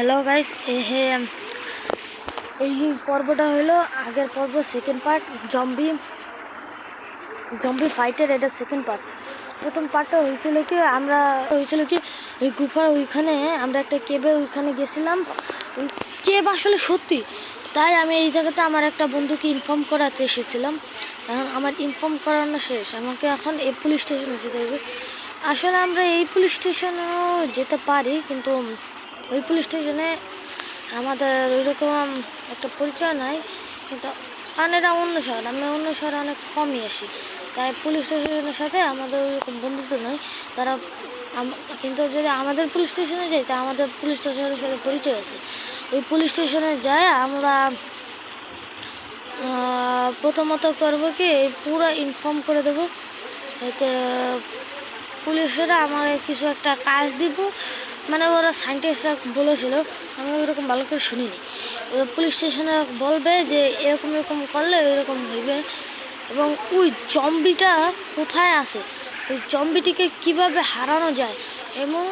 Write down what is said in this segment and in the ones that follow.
Hello guys, এই পর্বটা হলো আগের পর্ব, সেকেন্ড পার্ট। জম্বি জম্বি ফাইটের এটা সেকেন্ড পার্ট। প্রথম পার্টটা হয়েছিল কি ওই গুফার ওইখানে আমরা একটা কেবে ওইখানে গেছিলাম। ওই কেব আসলে সত্যি, তাই আমি এই জায়গাতে আমার একটা বন্ধুকে ইনফর্ম করাতে এসেছিলাম। এখন আমার ইনফর্ম করানো শেষ, আমাকে এখন এই পুলিশ স্টেশনে যেতে হবে। আসলে আমরা এই পুলিশ স্টেশনেও যেতে পারি, কিন্তু ওই পুলিশ স্টেশনে আমাদের ওইরকম একটা পরিচয় নাই। কিন্তু কারণ এটা অন্য শহর, আমি অন্য শহরে অনেক কমই আসি, তাই পুলিশ স্টেশনের সাথে আমাদের ওইরকম বন্ধুত্ব নয়। তারা কিন্তু যদি আমাদের পুলিশ স্টেশনে যাই, তা আমাদের পুলিশ স্টেশনের সাথে পরিচয় আছে। ওই পুলিশ স্টেশনে যাই আমরা প্রথমত করবো কি, পুরো ইনফর্ম করে দেবো। এতে পুলিশেরা আমাকে কিছু একটা কাজ দিব, মানে ওরা সায়েন্টিস্টরা বলেছিল, আমি ওইরকম ভালো করে শুনিনি। পুলিশ স্টেশনে বলবে যে এরকম এরকম করলে এরকম হইবে, এবং ওই জম্বিটা কোথায় আছে, ওই জম্বিটিকে কিভাবে হারানো যায়, এবং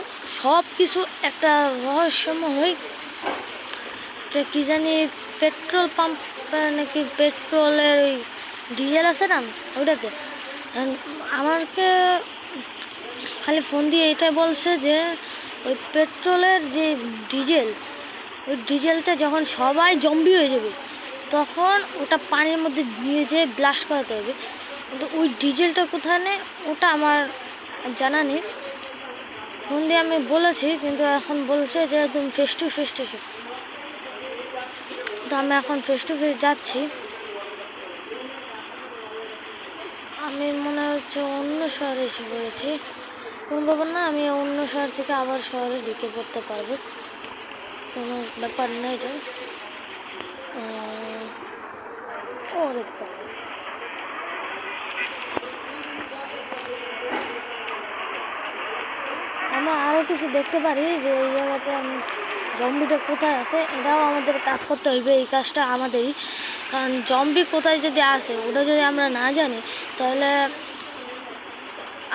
সব কিছু একটা রহস্যময়। কি জানি পেট্রোল পাম্প নাকি পেট্রোলের ওই ডিজেল আছে না, ওইটাতে আমাকে খালি ফোন দিয়ে এটাই বলছে যে ওই পেট্রোলের যে ডিজেল, ওই ডিজেলটা যখন সবাই জম্বি হয়ে যাবে তখন ওটা পানির মধ্যে নিয়ে যেয়ে ব্লাস্ট করাতে হবে। কিন্তু ওই ডিজেলটা কোথায় নেই ওটা আমার জানা নেই। ফোন দিয়ে আমি বলেছি, কিন্তু এখন বলছে যে তুমি ফেস টু ফেস এসো। তো আমি এখন ফেস টু ফেস যাচ্ছি। আমি মনে হচ্ছে অন্য শহরে এসে পড়েছি। কোন ব্যাপার না, আমি অন্য শহর থেকে আবার শহরে ঢুকে পড়তে পারবো, কোনো ব্যাপার না এটা। আমরা আরও কিছু দেখতে পারি যে এই জায়গাতে জম্বিটা কোথায় আছে, এটাও আমাদের কাজ করতে হইবে। এই কাজটা আমাদেরই, কারণ জম্বি কোথায় যদি আসে ওটা যদি আমরা না জানি, তাহলে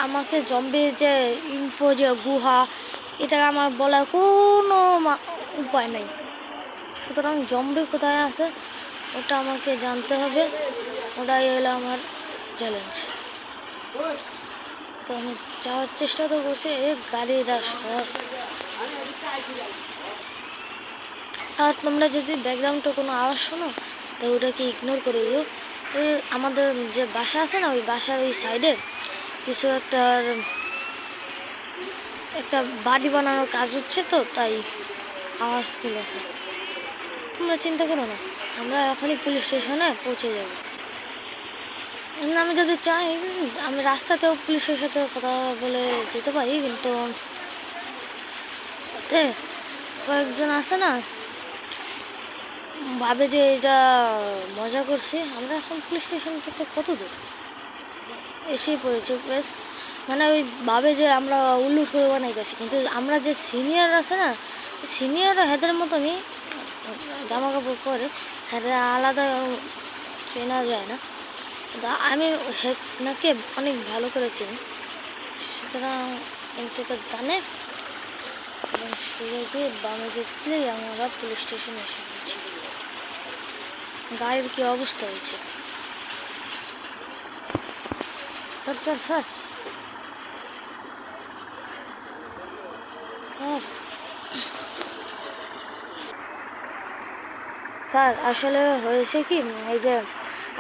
আমাকে জম্বির যে ইনফো, যে গুহা, এটা আমার বলার কোনো উপায় নেই। সুতরাং জম্বি কোথায় আছে ওটা আমাকে জানতে হবে, ওটাই হলো আমার চ্যালেঞ্জ। তো আমি যাওয়ার চেষ্টা তো করছি, গাড়িরা সব। আর তোমরা যদি ব্যাকগ্রাউন্ডে কোনো আওয়াজ শোনো তো ওটাকে ইগনোর করে দিও। ওই আমাদের যে বাসা আছে না, ওই বাসার ওই সাইডে কিছু একটা বাড়ি বানানোর কাজ হচ্ছে, তো তাই আওয়াজ খুলে আছে। তোমরা চিন্তা করো না, আমরা এখনই পুলিশ স্টেশনে পৌঁছে যাব। আমি যদি চাই আমি রাস্তাতেও পুলিশের সাথে কথা বলে যেতে পারি, কিন্তু ওতে কয়েকজন আছে না, ভাবে যে এটা মজা করছি। আমরা এখন পুলিশ স্টেশন থেকে কত দূর এসেই পড়েছি বেশ, মানে ওই ভাবে যে আমরা উল্লু করে বানাই গেছি। কিন্তু আমরা যে সিনিয়র আছে না, সিনিয়ররা হেদের মতনই জামা কাপড় পরে, হেদের আলাদা চেনা যায় না। আমি নাকি অনেক ভালো করে চিনি, সুতরাং থেকে জানে। এবং সোজা গিয়ে বামে যেতেই আমরা পুলিশ স্টেশনে এসে পড়ছি। গাড়ির কি অবস্থা হয়েছে! Sir sir sir sir sir আসলে হয়েছে কি, এই যে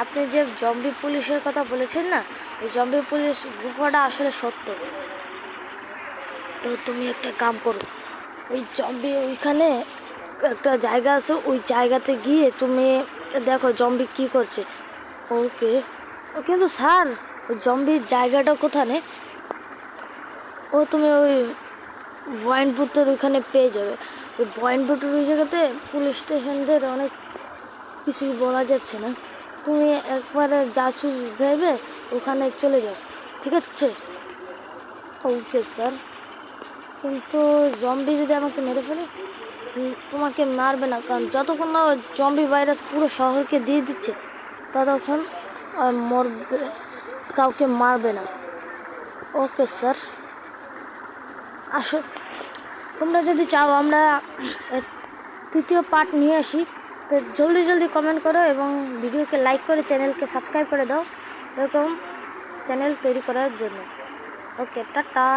আপনি যে জম্বি পুলিশের কথা বলেছেন না, ওই জম্বি পুলিশ গুফাটা আসলে সত্য। তো তুমি একটা কাম করো, ওই জম্বি ওইখানে একটা জায়গা আছে, ওই জায়গাতে গিয়ে তুমি দেখো জম্বি কি করছে। ওকে, কিন্তু স্যার ওই জম্বির জায়গাটা কোথানে, ও তুমি ওই পয়েন্ট বুথের ওইখানে পেয়ে যাবে। ওই পয়েন্ট বুথের ওই জায়গাতে পুলিশ স্টেশনদের অনেক কিছুই বলা যাচ্ছে না, তুমি একবারে জাসুস ভেবে ওখানে চলে যাও, ঠিক আছে? Okay sir. কিন্তু জম্বি যদি আমাকে মেরে ফেলে? তোমাকে মারবে না, কারণ যতক্ষণ না জম্বি ভাইরাস পুরো শহরকে দিয়ে দিচ্ছে ততক্ষণ মরবে, কাউকে মারবে না। Okay sir. আসো, তোমরা যদি চাও আমরা তৃতীয় পার্ট নিয়ে আসি। তো জলদি জলদি কমেন্ট করো এবং ভিডিওকে লাইক করে চ্যানেলকে সাবস্ক্রাইব করে দাও এরকম চ্যানেল তৈরি করার জন্য। ওকে, টাটা।